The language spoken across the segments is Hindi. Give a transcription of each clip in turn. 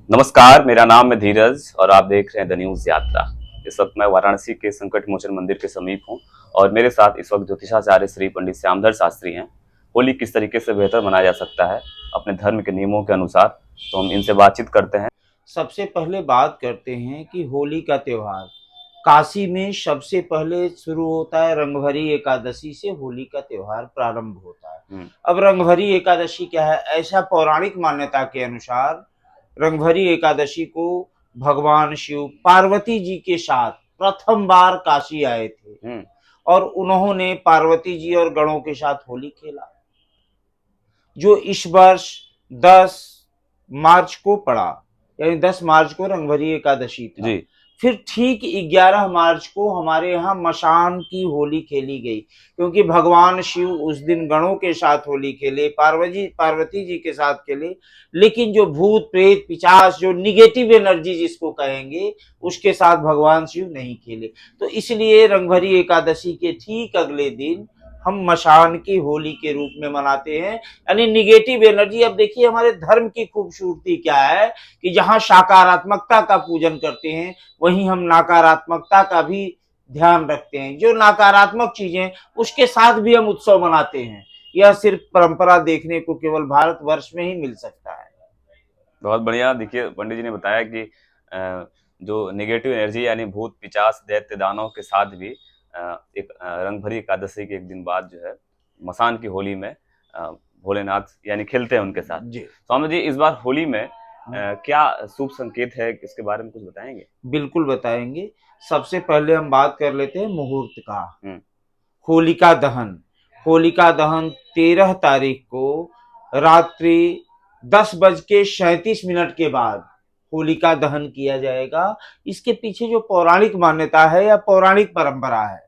नमस्कार, मेरा नाम है धीरज और आप देख रहे हैं द न्यूज़ यात्रा। इस वक्त मैं वाराणसी के संकट मोचन मंदिर के समीप हूं और मेरे साथ इस वक्त ज्योतिषाचार्य श्री पंडित श्यामधर शास्त्री हैं। होली किस तरीके से बेहतर मनाया जा सकता है अपने धर्म के नियमों के अनुसार, तो हम इनसे बातचीत करते हैं। सबसे पहले बात करते हैं कि होली का त्योहार काशी में सबसे पहले शुरू होता है। रंगभरी एकादशी से होली का त्योहार प्रारंभ होता है। अब रंगभरी एकादशी क्या है? ऐसा पौराणिक मान्यता के अनुसार रंगभरी एकादशी को भगवान शिव पार्वती जी के साथ प्रथम बार काशी आए थे और उन्होंने पार्वती जी और गणों के साथ होली खेला, जो इस वर्ष 10 मार्च को पड़ा। यानी 10 मार्च को रंगभरी एकादशी था जी। फिर ठीक 11 मार्च को हमारे यहाँ मशान की होली खेली गई, क्योंकि भगवान शिव उस दिन गणों के साथ होली खेले, पार्वती जी के साथ खेले, लेकिन जो भूत प्रेत पिशाच, जो निगेटिव एनर्जी जिसको कहेंगे, उसके साथ भगवान शिव नहीं खेले। तो इसलिए रंगभरी एकादशी के ठीक अगले दिन हम मशान की होली के रूप में मनाते हैं, यानी निगेटिव एनर्जी। अब देखिए हमारे धर्म की खूबसूरती क्या है कि जहां सकारात्मकता का पूजन करते हैं, वहीं हम नकारात्मकता का भी ध्यान रखते हैं। जो नकारात्मक चीजें, उसके साथ भी हम उत्सव मनाते हैं। यह सिर्फ परंपरा देखने को केवल भारतवर्ष में ही मिल सकता है। बहुत बढ़िया। देखिए, पंडित जी ने बताया कि जो नेगेटिव एनर्जी यानी भूत पिचास दैत्य दानव के साथ भी एक रंग भरी एकादशी के एक दिन बाद जो है मसान की होली में भोलेनाथ यानी खेलते हैं उनके साथ। जी, स्वामी जी, इस बार होली में क्या शुभ संकेत है, इसके बारे में कुछ बताएंगे? बिल्कुल बताएंगे। सबसे पहले हम बात कर लेते हैं मुहूर्त का। हम्म। होलिका दहन। होलिका दहन 13 तारीख को रात्रि 10:37 के बाद होलिका दहन किया जाएगा। इसके पीछे जो पौराणिक मान्यता है या पौराणिक परंपरा है,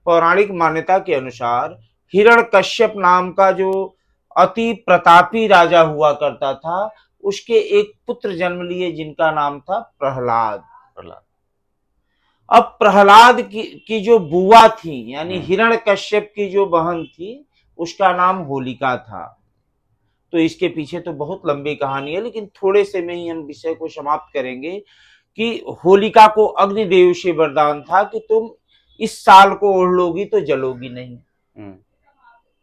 पौराणिक मान्यता के अनुसार हिरण्यकश्यप नाम का जो अति प्रतापी राजा हुआ करता था, उसके एक पुत्र जन्म लिए जिनका नाम था प्रहलाद। प्रहलाद। अब प्रहलाद की जो बुआ थी, यानी हिरण्यकश्यप की जो बहन थी, उसका नाम होलिका था। तो इसके पीछे तो बहुत लंबी कहानी है, लेकिन थोड़े से में ही हम विषय को समाप्त करेंगे कि होलिका को अग्निदेव से वरदान था कि तुम इस साल को ओढ़ लोगी तो जलोगी नहीं।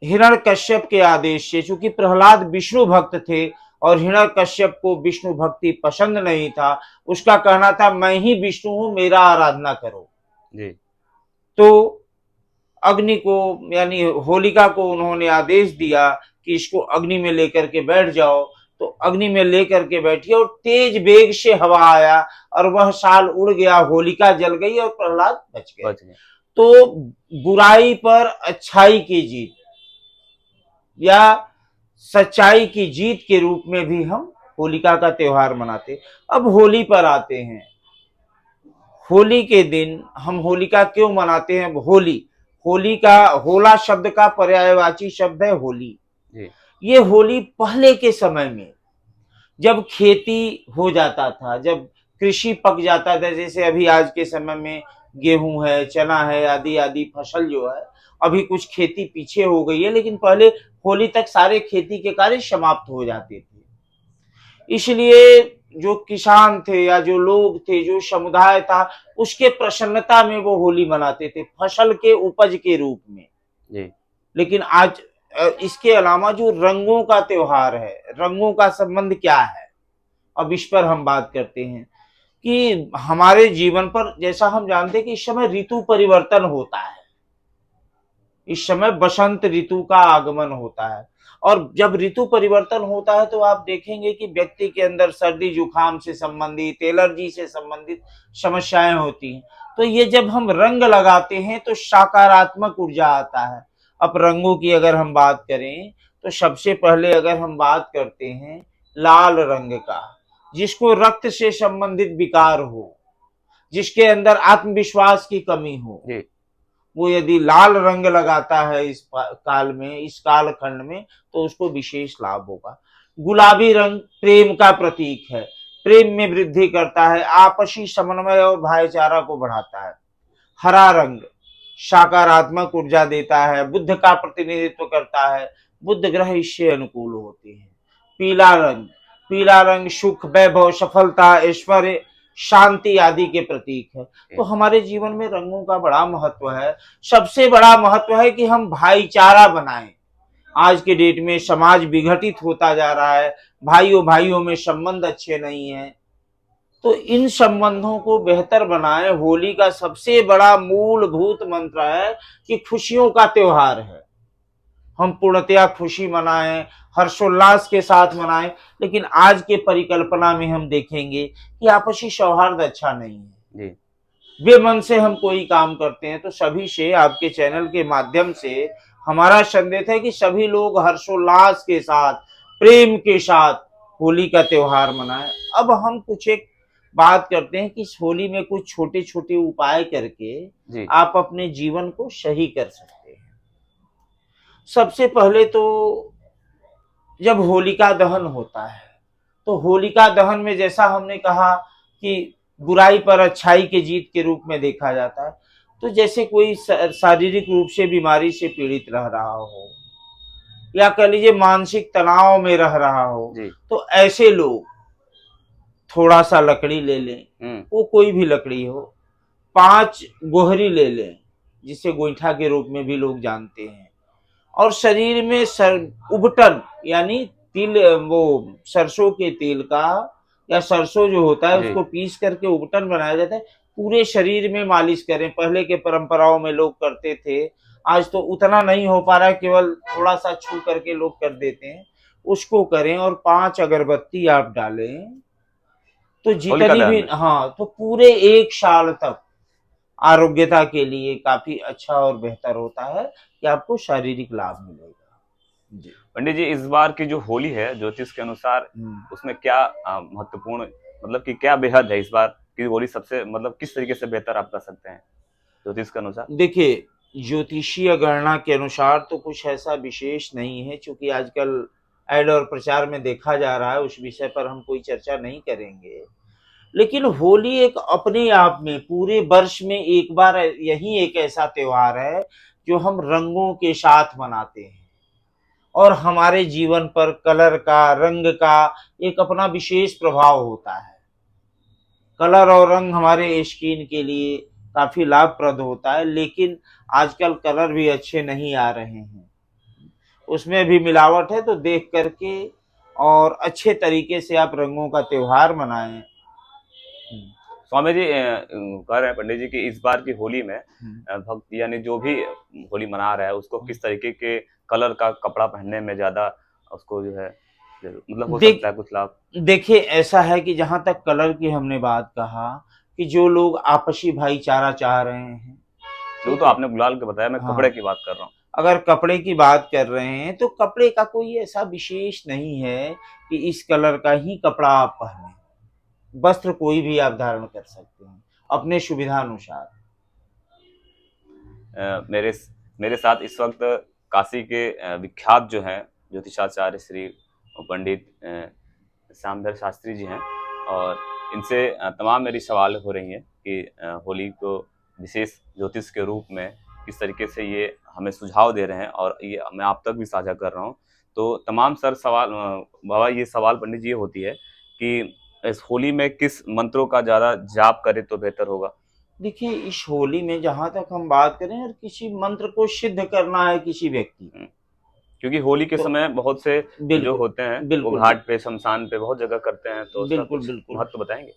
हिरण्यकश्यप के आदेश से, चूंकि प्रहलाद विष्णु भक्त थे और हिरण्यकश्यप को विष्णु भक्ति पसंद नहीं था, उसका कहना था मैं ही विष्णु हूं, मेरा आराधना करो। जी। तो अग्नि को, यानी होलिका को उन्होंने आदेश दिया कि इसको अग्नि में लेकर के बैठ जाओ। तो अग्नि में लेकर के बैठी और तेज वेग से हवा आया और वह साल उड़ गया, होलिका जल गई और प्रहलाद बच गए। तो बुराई पर अच्छाई की जीत या सच्चाई की जीत के रूप में भी हम होलिका का त्योहार मनाते। अब होली पर आते हैं। होली के दिन हम होलिका क्यों मनाते हैं? होली, होली का होला शब्द का पर्यायवाची शब्द है होली। ये होली पहले के समय में जब खेती हो जाता था, जब कृषि पक जाता था, जैसे अभी आज के समय में गेहूं है, चना है, आदि आदि फसल जो है, अभी कुछ खेती पीछे हो गई है, लेकिन पहले होली तक सारे खेती के कार्य समाप्त हो जाते थे। इसलिए जो किसान थे या जो लोग थे, जो समुदाय था, उसके प्रसन्नता में वो होली मनाते थे, फसल के उपज के रूप में। जी। लेकिन आज इसके अलावा जो रंगों का त्योहार है, रंगों का संबंध क्या है, अब इस पर हम बात करते हैं कि हमारे जीवन पर, जैसा हम जानते हैं कि इस समय ऋतु परिवर्तन होता है, इस समय बसंत ऋतु का आगमन होता है। और जब ऋतु परिवर्तन होता है तो आप देखेंगे कि व्यक्ति के अंदर सर्दी जुकाम से संबंधित, एलर्जी से संबंधित समस्याएं होती हैं। तो ये जब हम रंग लगाते हैं तो सकारात्मक ऊर्जा आता है। अब रंगों की अगर हम बात करें तो सबसे पहले अगर हम बात करते हैं लाल रंग का, जिसको रक्त से संबंधित विकार हो, जिसके अंदर आत्मविश्वास की कमी हो, वो यदि लाल रंग लगाता है इस काल में, इस काल खंड में, तो उसको विशेष लाभ होगा। गुलाबी रंग प्रेम का प्रतीक है, प्रेम में वृद्धि करता है, आपसी समन्वय और भाईचारा को बढ़ाता है। हरा रंग सकारात्मक ऊर्जा देता है, बुद्ध का प्रतिनिधित्व करता है, बुद्ध ग्रह इससे अनुकूल होते हैं। पीला रंग पीला रंग सुख, वैभव, सफलता, ऐश्वर्य, शांति आदि के प्रतीक है। तो हमारे जीवन में रंगों का बड़ा महत्व है। सबसे बड़ा महत्व है कि हम भाईचारा बनाएं। आज के डेट में समाज विघटित होता जा रहा है, भाइयों भाइयों में संबंध अच्छे नहीं है। तो इन संबंधों को बेहतर बनाए। होली का सबसे बड़ा मूलभूत मंत्र है कि खुशियों का त्योहार है। हम पूर्णतया खुशी मनाएं, हर्षोल्लास के साथ मनाएं। लेकिन आज के परिकल्पना में हम देखेंगे कि आपसी सौहार्द अच्छा नहीं है जी। वे मन से हम कोई काम करते हैं। तो सभी से, आपके चैनल के माध्यम से हमारा संदेश है कि सभी लोग हर्षोल्लास के साथ, प्रेम के साथ होली का त्योहार मनाएं। अब हम कुछ एक बात करते हैं कि इस होली में कुछ छोटे छोटे उपाय करके जी। आप अपने जीवन को सही कर सकते हैं। सबसे पहले तो जब होलिका दहन होता है, तो होलिका दहन में जैसा हमने कहा कि बुराई पर अच्छाई के जीत के रूप में देखा जाता है। तो जैसे कोई शारीरिक रूप से बीमारी से पीड़ित रह रहा हो, या कह लीजिए मानसिक तनाव में रह रहा हो, जी। तो ऐसे लोग थोड़ा सा लकड़ी ले लें, वो कोई भी लकड़ी हो, 5 गोहरी ले लें, जिसे गोईठा के रूप में भी लोग जानते हैं, और शरीर में उबटन यानी तिल, वो सरसों के तेल का, या सरसों जो होता है उसको पीस करके उबटन बनाया जाता है, पूरे शरीर में मालिश करें। पहले के परंपराओं में लोग करते थे, आज तो उतना नहीं हो पा रहा है, केवल थोड़ा सा छू करके लोग कर देते हैं। उसको करें और 5 अगरबत्ती आप डालें, तो जितनी भी, हाँ, तो पूरे 1 साल तक आरोग्यता के लिए काफी अच्छा और बेहतर होता है कि आपको शारीरिक लाभ मिलेगा। जी पंडित जी, इस बार की जो होली है ज्योतिष के अनुसार उसमें क्या महत्वपूर्ण, मतलब कि क्या बेहद है इस बार की होली? सबसे मतलब किस तरीके से बेहतर आप कर सकते हैं ज्योतिष के अनुसार? देखिए, ज्योतिषीय गणना के अनुसार तो कुछ ऐसा विशेष नहीं है, क्योंकि आजकल ऐड और प्रचार में देखा जा रहा है, उस विषय पर हम कोई चर्चा नहीं करेंगे। लेकिन होली एक अपने आप में पूरे वर्ष में एक बार यही एक ऐसा त्योहार है जो हम रंगों के साथ मनाते हैं, और हमारे जीवन पर कलर का, रंग का एक अपना विशेष प्रभाव होता है। कलर और रंग हमारे स्किन के लिए काफी लाभप्रद होता है, लेकिन आजकल कलर भी अच्छे नहीं आ रहे हैं, उसमें भी मिलावट है। तो देख करके और अच्छे तरीके से आप रंगों का त्योहार मनाएं। स्वामी जी कह रहे हैं पंडित जी कि इस बार की होली में भक्त यानी जो भी होली मना रहा है उसको किस तरीके के कलर का कपड़ा पहनने में ज्यादा उसको जो है मतलब हो सकता है कुछ लाभ? देखिए, ऐसा है कि जहां तक कलर की हमने बात कहा कि जो लोग आपसी भाईचारा चाह रहे हैं, वो तो आपने गुलाल के बताया, मैं कपड़े की बात कर रहा हूँ। अगर कपड़े की बात कर रहे हैं तो कपड़े का कोई ऐसा विशेष नहीं है कि इस कलर का ही कपड़ा आप पहने। वस्त्र कोई भी आप धारण कर सकते हैं अपने सुविधानुसार। मेरे मेरे साथ इस वक्त काशी के विख्यात जो हैं ज्योतिषाचार्य श्री पंडित श्यामधर शास्त्री जी हैं, और इनसे तमाम मेरी सवाल हो रही हैं कि होली को विशेष ज्योतिष के रूप में किस तरीके से ये हमें सुझाव दे रहे हैं, और ये मैं आप तक भी साझा कर रहा हूँ। तो तमाम सवाल बाबा, ये सवाल पंडित जी ये होती है कि इस होली में किस मंत्रों का ज़्यादा जाप करे तो बेहतर होगा? देखिए, इस होली में जहां तक हम बात करें, और किसी मंत्र को सिद्ध करना है किसी व्यक्ति, क्योंकि होली के समय बहुत से जो होते हैं वो घाट पे, शमशान पे बहुत जगह करते हैं, तो उसका कुछ महत्व बताएंगे?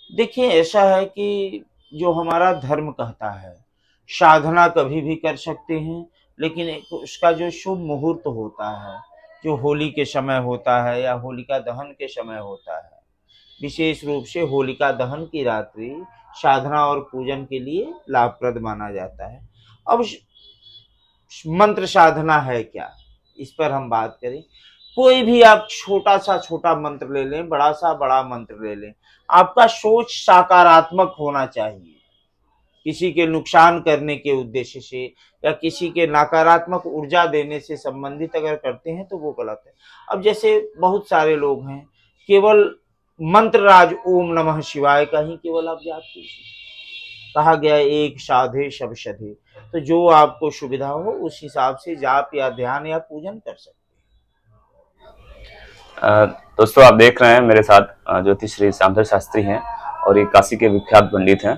देखिए, ऐसा है कि जो हमारा धर्म कहता है, साधना कभी भी कर सकते हैं, लेकिन उसका जो शुभ मुहूर्त होता है, जो होली के समय होता है या होलिका दहन के समय होता है, विशेष रूप से होलिका दहन की रात्रि साधना और पूजन के लिए लाभप्रद माना जाता है। अब मंत्र साधना है क्या, इस पर हम बात करें। कोई भी आप छोटा सा छोटा मंत्र ले लें, बड़ा सा बड़ा मंत्र ले लें, आपका सोच सकारात्मक होना चाहिए। किसी के नुकसान करने के उद्देश्य से या किसी के नकारात्मक ऊर्जा देने से संबंधित अगर करते हैं तो वो गलत है। अब जैसे बहुत सारे लोग हैं, केवल मंत्र राज ओम नमः शिवाय का ही केवल आप जाप कीजिए। कहा गया एक साधे सब सधे, तो जो आपको सुविधा हो उस हिसाब से जाप या ध्यान या पूजन कर सकते दोस्तों आप देख रहे हैं मेरे साथ ज्योतिष श्री श्यामधर शास्त्री हैं और ये काशी के विख्यात पंडित हैं।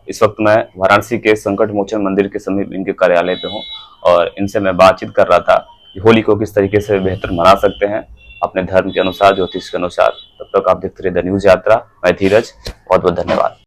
इस वक्त मैं वाराणसी के संकट मोचन मंदिर के समीप इनके कार्यालय पे हूँ और इनसे मैं बातचीत कर रहा था कि होली को किस तरीके से बेहतर मना सकते हैं अपने धर्म के अनुसार, ज्योतिष के अनुसार। तब तक आप देखते रहिए द न्यूज यात्रा। मैं धीरज, बहुत बहुत धन्यवाद।